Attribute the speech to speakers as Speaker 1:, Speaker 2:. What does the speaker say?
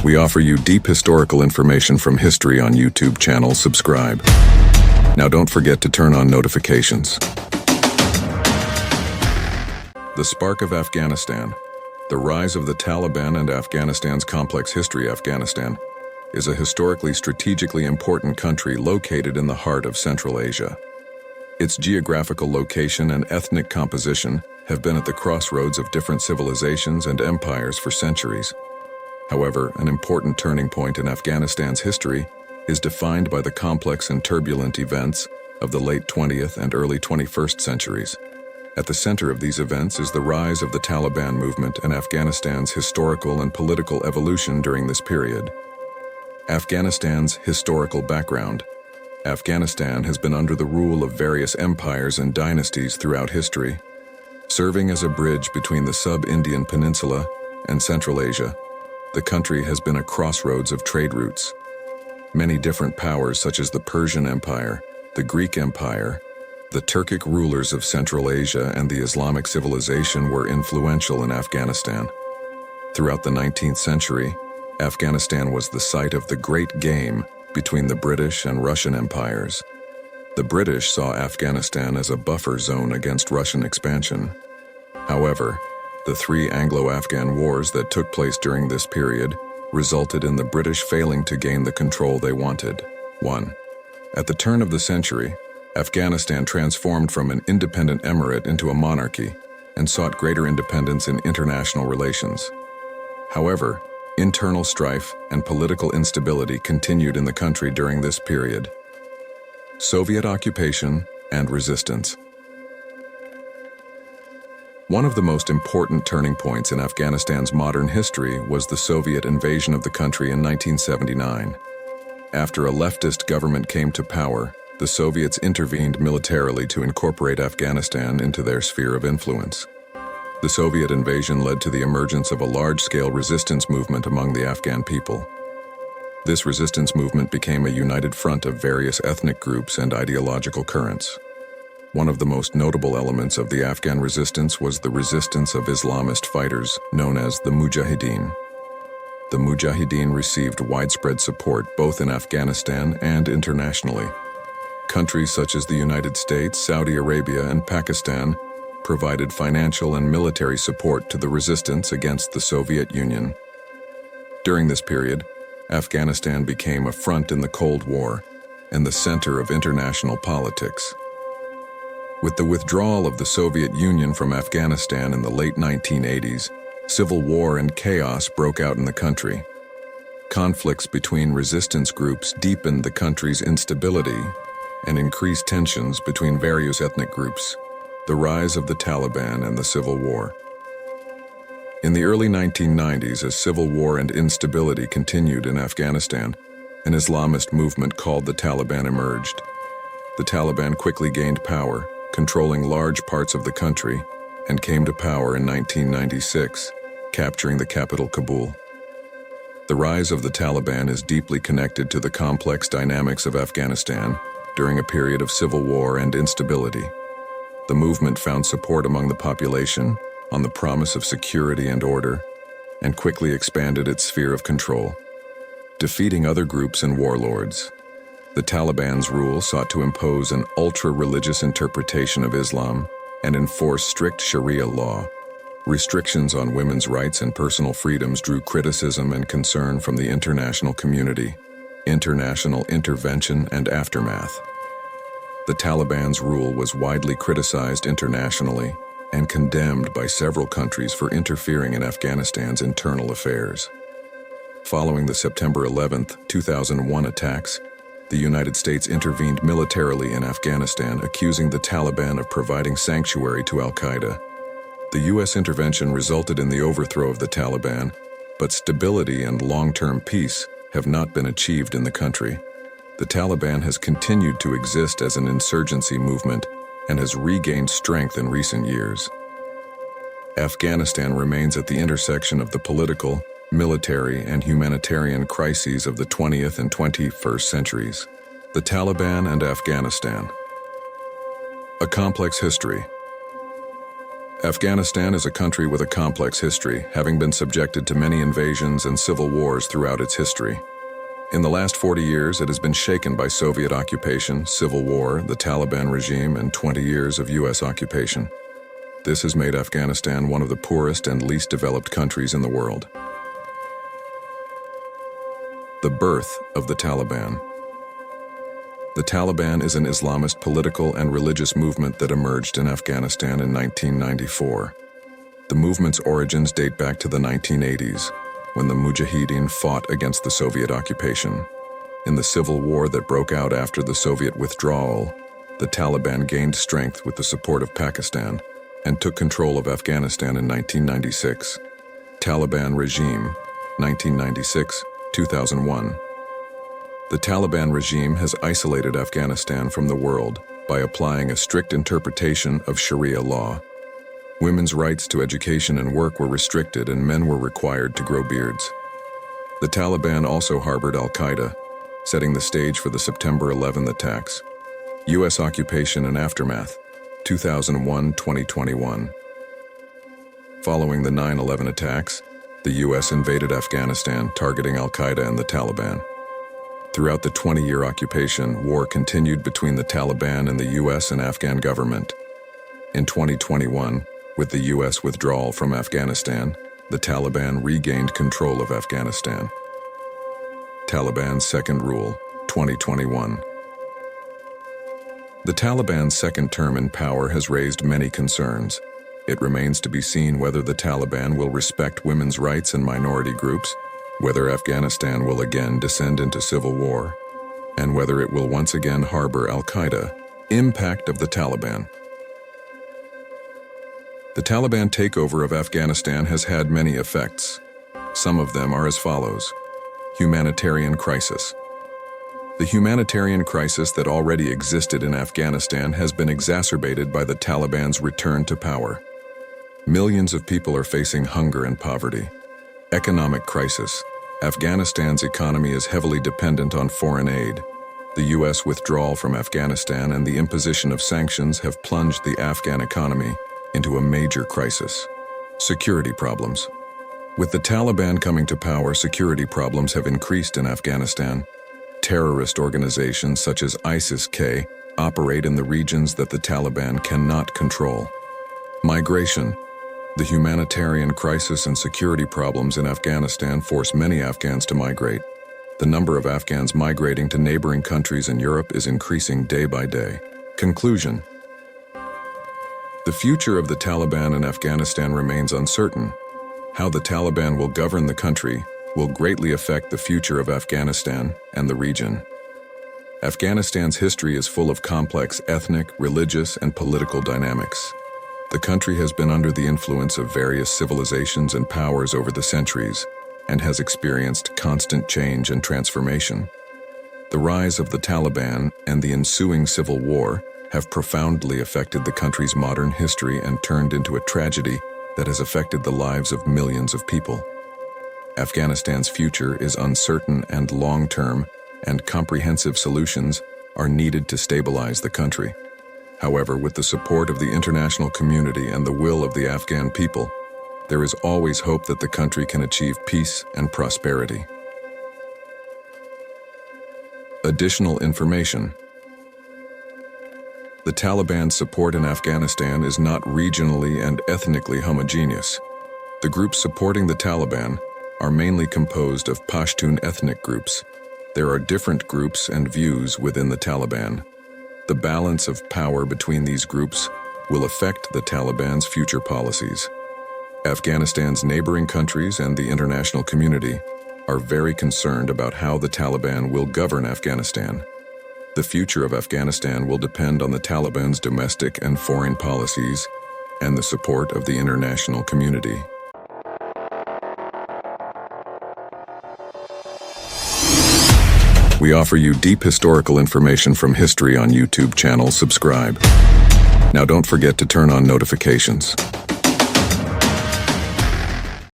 Speaker 1: We offer you deep historical information from history on YouTube channel. Subscribe. Now don't forget to turn on notifications. The Spark of Afghanistan. The rise of the Taliban and Afghanistan's complex history. Afghanistan is a historically strategically important country located in the heart of Central Asia. Its geographical location and ethnic composition have been at the crossroads of different civilizations and empires for centuries. However, an important turning point in Afghanistan's history is defined by the complex and turbulent events of the late 20th and early 21st centuries. At the center of these events is the rise of the Taliban movement and Afghanistan's historical and political evolution during this period. Afghanistan's historical background. Afghanistan has been under the rule of various empires and dynasties throughout history, serving as a bridge between the sub-Indian peninsula and Central Asia. The country has been a crossroads of trade routes. Many different powers such as the Persian Empire, the Greek Empire, the Turkic rulers of Central Asia, and the Islamic civilization were influential in Afghanistan. Throughout the 19th century, Afghanistan was the site of the Great Game between the British and Russian empires. The British saw Afghanistan as a buffer zone against Russian expansion. However, the three Anglo-Afghan wars that took place during this period resulted in the British failing to gain the control they wanted. 1. At the turn of the century, Afghanistan transformed from an independent emirate into a monarchy and sought greater independence in international relations. However, internal strife and political instability continued in the country during this period. Soviet occupation and resistance. One of the most important turning points in Afghanistan's modern history was the Soviet invasion of the country in 1979. After a leftist government came to power, the Soviets intervened militarily to incorporate Afghanistan into their sphere of influence. The Soviet invasion led to the emergence of a large-scale resistance movement among the Afghan people. This resistance movement became a united front of various ethnic groups and ideological currents. One of the most notable elements of the Afghan resistance was the resistance of Islamist fighters known as the Mujahideen. The Mujahideen received widespread support both in Afghanistan and internationally. Countries such as the United States, Saudi Arabia, and Pakistan provided financial and military support to the resistance against the Soviet Union. During this period, Afghanistan became a front in the Cold War and the center of international politics. With the withdrawal of the Soviet Union from Afghanistan in the late 1980s, civil war and chaos broke out in the country. Conflicts between resistance groups deepened the country's instability and increased tensions between various ethnic groups. The rise of the Taliban and the Civil War. In the early 1990s, as civil war and instability continued in Afghanistan, an Islamist movement called the Taliban emerged. The Taliban quickly gained power, controlling large parts of the country, and came to power in 1996, capturing the capital Kabul. The rise of the Taliban is deeply connected to the complex dynamics of Afghanistan during a period of civil war and instability. The movement found support among the population on the promise of security and order, and quickly expanded its sphere of control, defeating other groups and warlords. The Taliban's rule sought to impose an ultra-religious interpretation of Islam and enforce strict Sharia law. Restrictions on women's rights and personal freedoms drew criticism and concern from the international community. International intervention and aftermath. The Taliban's rule was widely criticized internationally and condemned by several countries for interfering in Afghanistan's internal affairs. Following the September 11, 2001 attacks, the United States intervened militarily in Afghanistan, accusing the Taliban of providing sanctuary to al-Qaeda. The U.S. intervention resulted in the overthrow of the Taliban, but stability and long-term peace have not been achieved in the country. The Taliban has continued to exist as an insurgency movement and has regained strength in recent years. Afghanistan remains at the intersection of the political, military, and humanitarian crises of the 20th and 21st centuries. The Taliban and Afghanistan. A complex history. Afghanistan is a country with a complex history, having been subjected to many invasions and civil wars throughout its history. In the last 40 years, it has been shaken by Soviet occupation, civil war, the Taliban regime, and 20 years of U.S. occupation. This has made Afghanistan one of the poorest and least developed countries in the world. The birth of the Taliban. The Taliban is an Islamist political and religious movement that emerged in Afghanistan in 1994. The movement's origins date back to the 1980s, when the Mujahideen fought against the Soviet occupation. In the civil war that broke out after the Soviet withdrawal, the Taliban gained strength with the support of Pakistan and took control of Afghanistan in 1996. Taliban regime, 1996-2001. The Taliban regime has isolated Afghanistan from the world by applying a strict interpretation of Sharia law. Women's rights to education and work were restricted, and men were required to grow beards. The Taliban also harbored al-Qaeda, setting the stage for the September 11 attacks. U.S. occupation and aftermath, 2001-2021. Following the 9/11 attacks, the U.S. invaded Afghanistan, targeting al-Qaeda and the Taliban. Throughout the 20-year occupation, war continued between the Taliban and the U.S. and Afghan government. In 2021, with the U.S. withdrawal from Afghanistan, the Taliban regained control of Afghanistan. Taliban's second rule, 2021. The Taliban's second term in power has raised many concerns. It remains to be seen whether the Taliban will respect women's rights and minority groups, whether Afghanistan will again descend into civil war, and whether it will once again harbor al-Qaeda. Impact of the Taliban. The Taliban takeover of Afghanistan has had many effects. Some of them are as follows. Humanitarian crisis. The humanitarian crisis that already existed in Afghanistan has been exacerbated by the Taliban's return to power. Millions of people are facing hunger and poverty. Economic crisis. Afghanistan's economy is heavily dependent on foreign aid. The U.S. withdrawal from Afghanistan and the imposition of sanctions have plunged the Afghan economy into a major crisis. Security problems. With the Taliban coming to power, security problems have increased in Afghanistan. Terrorist organizations such as ISIS-K operate in the regions that the Taliban cannot control. Migration. The humanitarian crisis and security problems in Afghanistan force many Afghans to migrate. The number of Afghans migrating to neighboring countries in Europe is increasing day by day. Conclusion. The future of the Taliban in Afghanistan remains uncertain. How the Taliban will govern the country will greatly affect the future of Afghanistan and the region. Afghanistan's history is full of complex ethnic, religious, and political dynamics. The country has been under the influence of various civilizations and powers over the centuries and has experienced constant change and transformation. The rise of the Taliban and the ensuing civil war have profoundly affected the country's modern history and turned into a tragedy that has affected the lives of millions of people. Afghanistan's future is uncertain and long-term, and comprehensive solutions are needed to stabilize the country. However, with the support of the international community and the will of the Afghan people, there is always hope that the country can achieve peace and prosperity. Additional information. The Taliban's support in Afghanistan is not regionally and ethnically homogeneous. The groups supporting the Taliban are mainly composed of Pashtun ethnic groups. There are different groups and views within the Taliban. The balance of power between these groups will affect the Taliban's future policies. Afghanistan's neighboring countries and the international community are very concerned about how the Taliban will govern Afghanistan. The future of Afghanistan will depend on the Taliban's domestic and foreign policies and the support of the international community. We offer you deep historical information from history on YouTube channel. Subscribe. Now don't forget to turn on notifications.